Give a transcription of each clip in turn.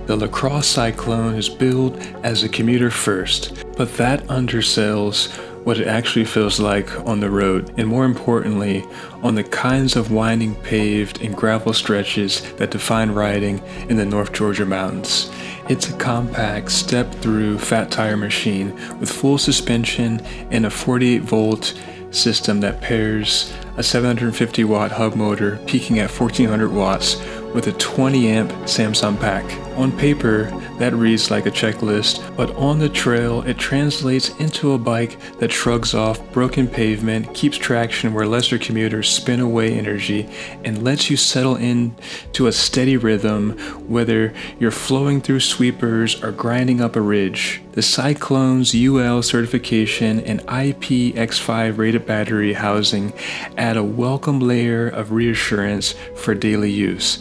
The Lacros Cyclone is billed as a commuter first, but that undersells what it actually feels like on the road, and more importantly, on the kinds of winding paved and gravel stretches that define riding in the North Georgia mountains. It's a compact, step-through fat tire machine with full suspension and a 48-volt system that pairs a 750 watt hub motor peaking at 1400 watts with a 20 amp Samsung pack. On paper, that reads like a checklist, but on the trail, it translates into a bike that shrugs off broken pavement, keeps traction where lesser commuters spin away energy, and lets you settle into a steady rhythm whether you're flowing through sweepers or grinding up a ridge. The Cyclone's UL certification and IPX5 rated battery housing add a welcome layer of reassurance for daily use.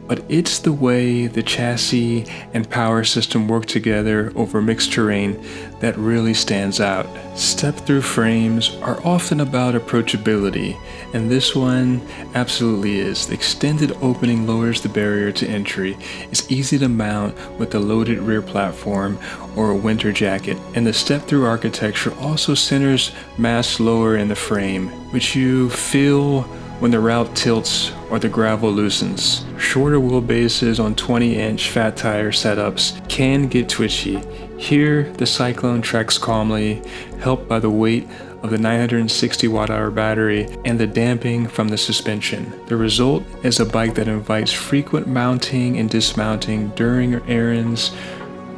But it's the way the chassis and power system work together over mixed terrain that really stands out. Step-through frames are often about approachability, and this one absolutely is. The extended opening lowers the barrier to entry. It's easy to mount with a loaded rear platform or a winter jacket, and the step-through architecture also centers mass lower in the frame, which you feel when the route tilts or the gravel loosens. Shorter wheelbases on 20-inch fat tire setups can get twitchy. Here, the Cyclone tracks calmly, helped by the weight of the 960 watt-hour battery and the damping from the suspension. The result is a bike that invites frequent mounting and dismounting during errands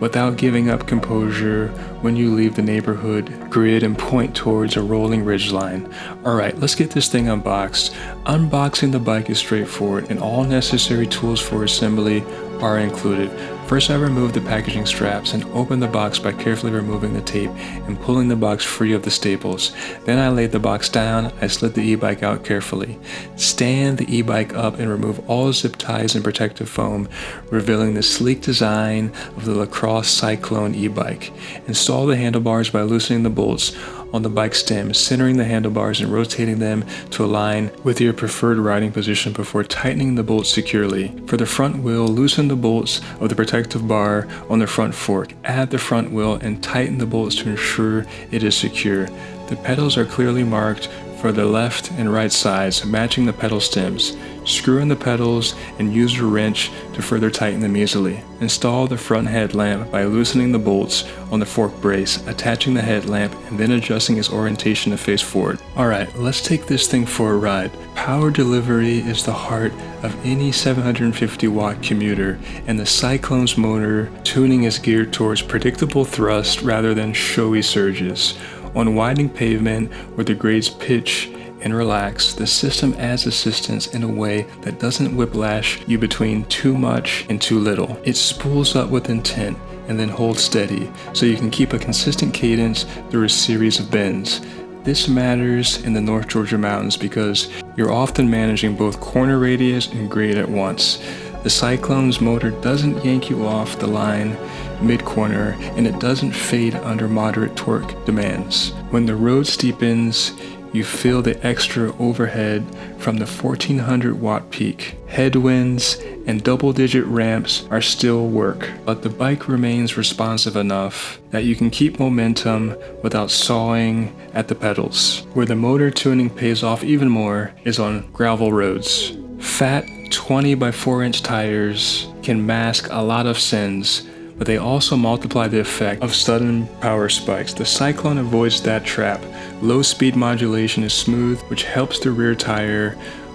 without giving up composure when you leave the neighborhood grid and point towards a rolling ridgeline. Alright, let's get this thing unboxed. Unboxing the bike is straightforward and all necessary tools for assembly are included. First, I removed the packaging straps and opened the box by carefully removing the tape and pulling the box free of the staples. Then I laid the box down. I slid the e-bike out carefully. Stand the e-bike up and remove all zip ties and protective foam, revealing the sleek design of the Lacros Cyclone e-bike. Install the handlebars by loosening the bolts on the bike stem, centering the handlebars and rotating them to align with your preferred riding position before tightening the bolts securely. For the front wheel, loosen the bolts of the protective bar on the front fork. Add the front wheel and tighten the bolts to ensure it is secure. The pedals are clearly marked for the left and right sides, matching the pedal stems. Screw in the pedals and use a wrench to further tighten them easily. Install the front headlamp by loosening the bolts on the fork brace, attaching the headlamp, and then adjusting its orientation to face forward. Alright, let's take this thing for a ride. Power delivery is the heart of any 750 watt commuter, and the Cyclone's motor tuning is geared towards predictable thrust rather than showy surges. On winding pavement where the grades pitch and relax, the system adds assistance in a way that doesn't whiplash you between too much and too little. It spools up with intent and then holds steady so you can keep a consistent cadence through a series of bends. This matters in the North Georgia mountains because you're often managing both corner radius and grade at once. The Cyclone's motor doesn't yank you off the line mid-corner, and it doesn't fade under moderate torque demands. When the road steepens, you feel the extra overhead from the 1400 watt peak. Headwinds and double-digit ramps are still work, but the bike remains responsive enough that you can keep momentum without sawing at the pedals. Where the motor tuning pays off even more is on gravel roads. Fat 20 by 4 inch tires can mask a lot of sins, but they also multiply the effect of sudden power spikes. The Cyclone avoids that trap. Low speed modulation is smooth, which helps the rear tire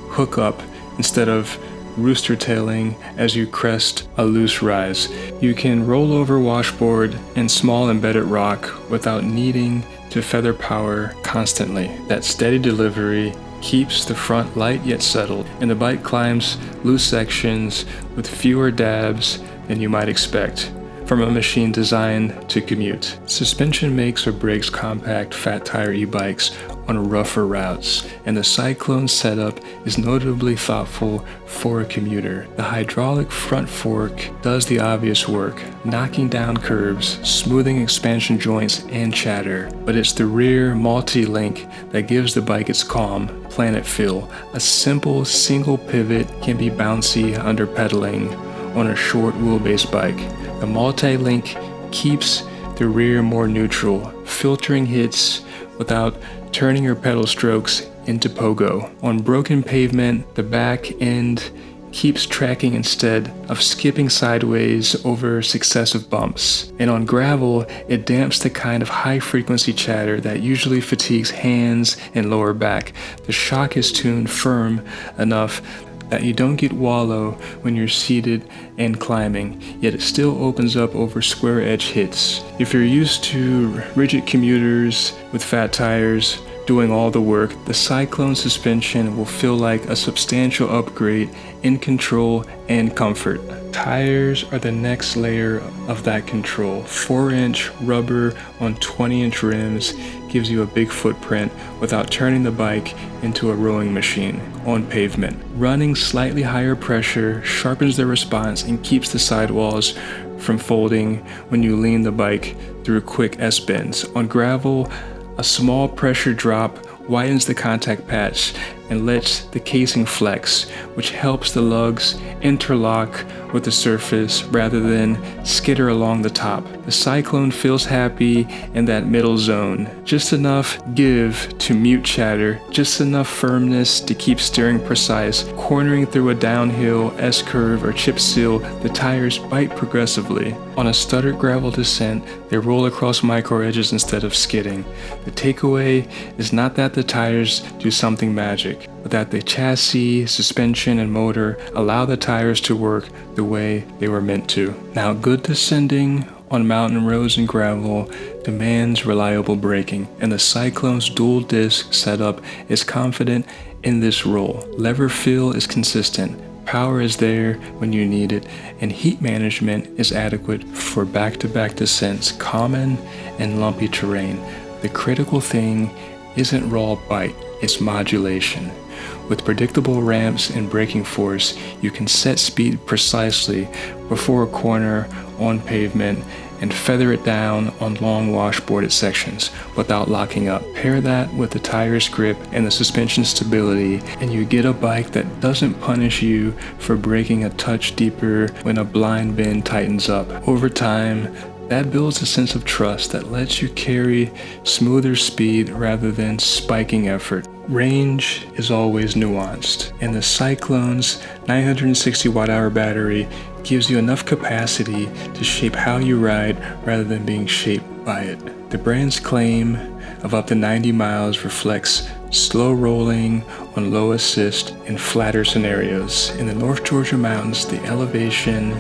hook up instead of rooster tailing as you crest a loose rise. You can roll over washboard and small embedded rock without needing to feather power constantly. That steady delivery keeps the front light yet settled, and the bike climbs loose sections with fewer dabs than you might expect from a machine designed to commute. Suspension makes or breaks compact fat tire e-bikes on rougher routes, and the Cyclone setup is notably thoughtful for a commuter. The hydraulic front fork does the obvious work, knocking down curves, smoothing expansion joints and chatter, but it's the rear multi-link that gives the bike its calm, planet feel. A simple single pivot can be bouncy under pedaling, on a short wheelbase bike. The multi-link keeps the rear more neutral, filtering hits without turning your pedal strokes into pogo. On broken pavement, the back end keeps tracking instead of skipping sideways over successive bumps. And on gravel, it damps the kind of high-frequency chatter that usually fatigues hands and lower back. The shock is tuned firm enough that you don't get wallow when you're seated and climbing, yet it still opens up over square edge hits. If you're used to rigid commuters with fat tires doing all the work, the Cyclone suspension will feel like a substantial upgrade in control and comfort. Tires are the next layer of that control. 4-inch rubber on 20-inch rims gives you a big footprint without turning the bike into a rowing machine on pavement. Running slightly higher pressure sharpens the response and keeps the sidewalls from folding when you lean the bike through quick S-bends. On gravel, a small pressure drop widens the contact patch and lets the casing flex, which helps the lugs interlock with the surface rather than skitter along the top. The Cyclone feels happy in that middle zone. Just enough give to mute chatter, just enough firmness to keep steering precise. Cornering through a downhill S-curve or chip seal, the tires bite progressively. On a stuttered gravel descent, they roll across micro edges instead of skidding. The takeaway is not that the tires do something magic, but that the chassis, suspension, and motor allow the tires to work the way they were meant to. Now, good descending on mountain roads and gravel demands reliable braking, and the Cyclone's dual disc setup is confident in this role. Lever feel is consistent, power is there when you need it, and heat management is adequate for back-to-back descents, common and lumpy terrain. The critical thing isn't raw bite, it's modulation. With predictable ramps and braking force, you can set speed precisely before a corner on pavement and feather it down on long washboarded sections without locking up. Pair that with the tire's grip and the suspension stability, and you get a bike that doesn't punish you for braking a touch deeper when a blind bend tightens up. Over time, that builds a sense of trust that lets you carry smoother speed rather than spiking effort. Range is always nuanced, and the Cyclone's 960 watt-hour battery gives you enough capacity to shape how you ride rather than being shaped by it. The brand's claim of up to 90 miles reflects slow rolling on low assist in flatter scenarios. In the North Georgia mountains, the elevation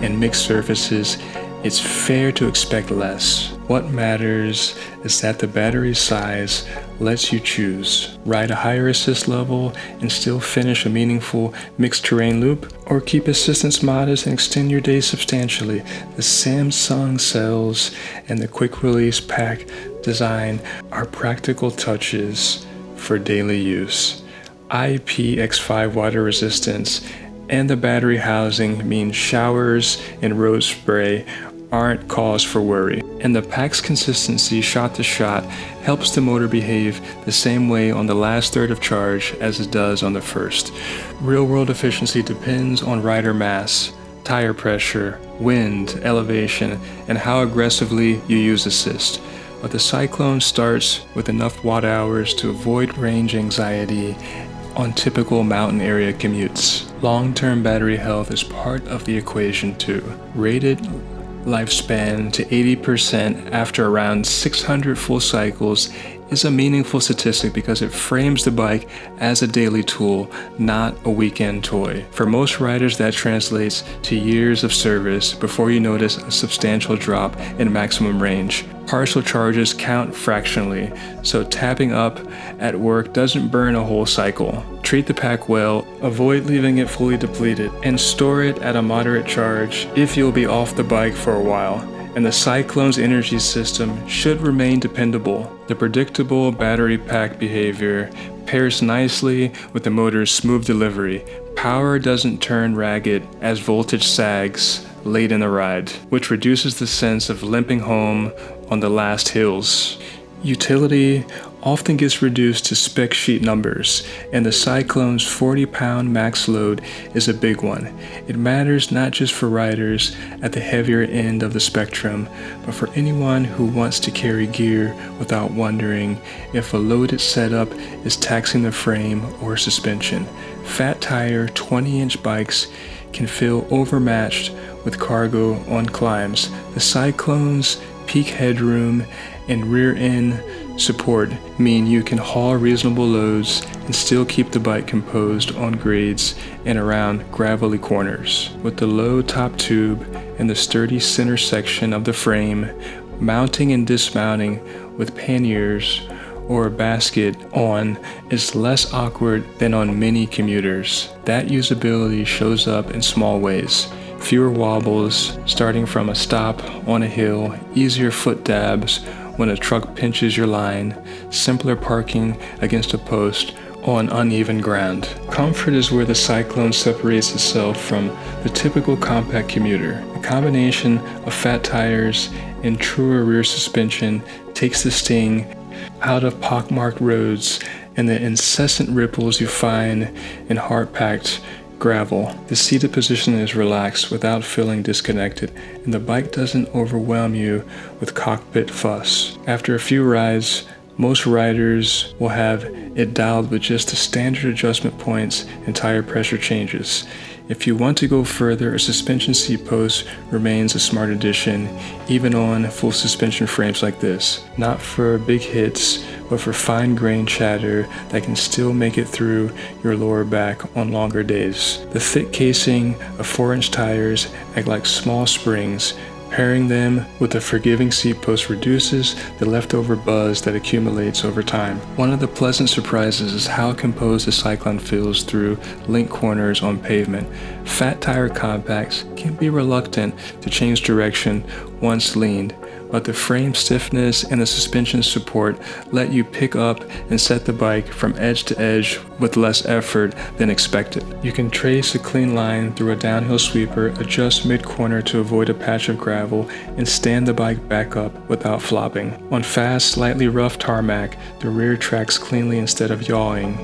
and mixed surfaces, it's fair to expect less. What matters is that the battery size lets you choose. Ride a higher assist level and still finish a meaningful mixed terrain loop, or keep assistance modest and extend your day substantially. The Samsung cells and the quick release pack design are practical touches for daily use. IPX5 water resistance and the battery housing mean showers and road spray aren't cause for worry, and the pack's consistency shot to shot helps the motor behave the same way on the last third of charge as it does on the first. Real-world efficiency depends on rider mass, tire pressure, wind, elevation, and how aggressively you use assist. But the Cyclone starts with enough watt hours to avoid range anxiety on typical mountain area commutes. Long-term battery health is part of the equation too. Rated lifespan to 80% after around 600 full cycles is a meaningful statistic because it frames the bike as a daily tool, not a weekend toy. For most riders, that translates to years of service before you notice a substantial drop in maximum range. Partial charges count fractionally, so tapping up at work doesn't burn a whole cycle. Treat the pack well, avoid leaving it fully depleted, and store it at a moderate charge if you'll be off the bike for a while. And the Cyclone's energy system should remain dependable. The predictable battery pack behavior pairs nicely with the motor's smooth delivery. Power doesn't turn ragged as voltage sags late in the ride, which reduces the sense of limping home on the last hills. Utility often gets reduced to spec sheet numbers, and the Cyclone's 40-pound max load is a big one. It matters not just for riders at the heavier end of the spectrum, but for anyone who wants to carry gear without wondering if a loaded setup is taxing the frame or suspension. Fat tire 20-inch bikes can feel overmatched with cargo on climbs. The Cyclone's peak headroom and rear end support mean you can haul reasonable loads and still keep the bike composed on grades and around gravelly corners. With the low top tube and the sturdy center section of the frame, mounting and dismounting with panniers or a basket on is less awkward than on many commuters. That usability shows up in small ways. Fewer wobbles starting from a stop on a hill, easier foot dabs when a truck pinches your line, simpler parking against a post on uneven ground. Comfort is where the Cyclone separates itself from the typical compact commuter. The combination of fat tires and truer rear suspension takes the sting out of pockmarked roads and the incessant ripples you find in hard-packed gravel. The seated position is relaxed without feeling disconnected, and the bike doesn't overwhelm you with cockpit fuss. After a few rides, most riders will have it dialed with just the standard adjustment points and tire pressure changes. If you want to go further, a suspension seat post remains a smart addition, even on full suspension frames like this. Not for big hits, but for fine-grained chatter that can still make it through your lower back on longer days. The thick casing of 4-inch tires act like small springs. Pairing them with a forgiving seat post reduces the leftover buzz that accumulates over time. One of the pleasant surprises is how composed the Cyclone feels through link corners on pavement. Fat tire compacts can be reluctant to change direction once leaned, but the frame stiffness and the suspension support let you pick up and set the bike from edge to edge with less effort than expected. You can trace a clean line through a downhill sweeper, adjust mid-corner to avoid a patch of gravel, and stand the bike back up without flopping. On fast, slightly rough tarmac, the rear tracks cleanly instead of yawing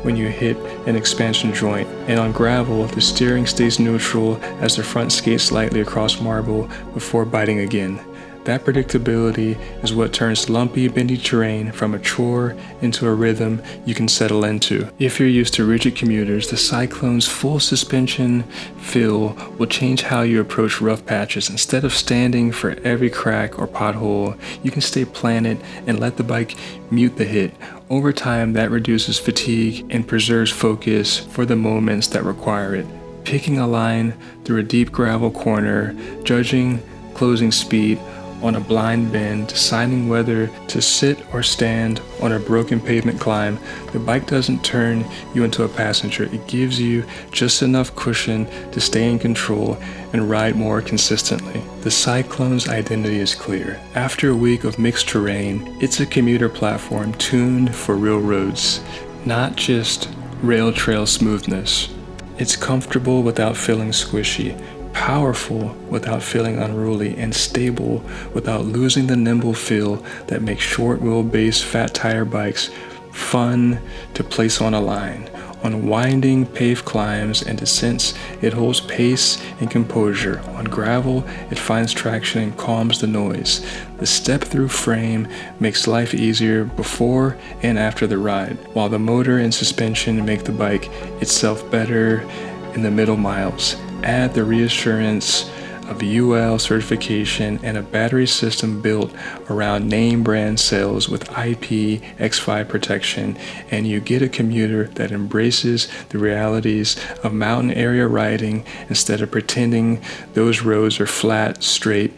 when you hit an expansion joint, and on gravel, the steering stays neutral as the front skates slightly across marble before biting again. That predictability is what turns lumpy, bendy terrain from a chore into a rhythm you can settle into. If you're used to rigid commuters, the Cyclone's full suspension feel will change how you approach rough patches. Instead of standing for every crack or pothole, you can stay planted and let the bike mute the hit. Over time, that reduces fatigue and preserves focus for the moments that require it. Picking a line through a deep gravel corner, judging closing speed on a blind bend, deciding whether to sit or stand on a broken pavement climb, the bike doesn't turn you into a passenger. It gives you just enough cushion to stay in control and ride more consistently. The Cyclone's identity is clear. After a week of mixed terrain, it's a commuter platform tuned for real roads, not just rail trail smoothness. It's comfortable without feeling squishy, powerful without feeling unruly, and stable without losing the nimble feel that makes short wheelbase fat tire bikes fun to place on a line. On winding paved climbs and descents, it holds pace and composure. On gravel, it finds traction and calms the noise. The step-through frame makes life easier before and after the ride, while the motor and suspension make the bike itself better in the middle miles. Add the reassurance of UL certification and a battery system built around name brand sales with IPX5 protection, and you get a commuter that embraces the realities of mountain area riding instead of pretending those roads are flat, straight,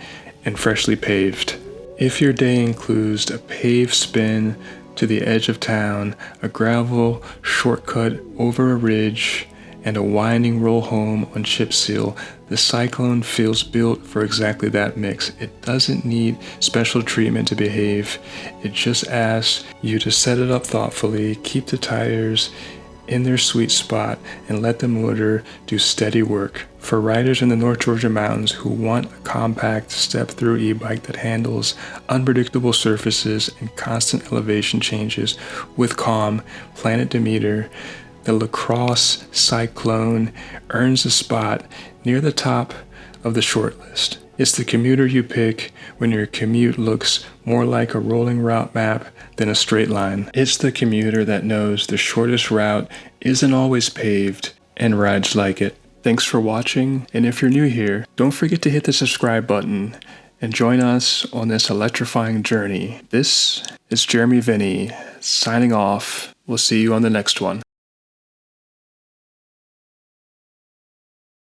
and freshly paved. If your day includes a paved spin to the edge of town, a gravel shortcut over a ridge, and a winding roll home on chip seal, the Cyclone feels built for exactly that mix. It doesn't need special treatment to behave. It just asks you to set it up thoughtfully, keep the tires in their sweet spot and let the motor do steady work. For riders in the North Georgia mountains who want a compact step-through e-bike that handles unpredictable surfaces and constant elevation changes with calm, Planet Demeter, the Lacros Cyclone earns a spot near the top of the shortlist. It's the commuter you pick when your commute looks more like a rolling route map than a straight line. It's the commuter that knows the shortest route isn't always paved and rides like it. Thanks for watching, and if you're new here, don't forget to hit the subscribe button and join us on this electrifying journey. This is Jeremy Vinny signing off. We'll see you on the next one.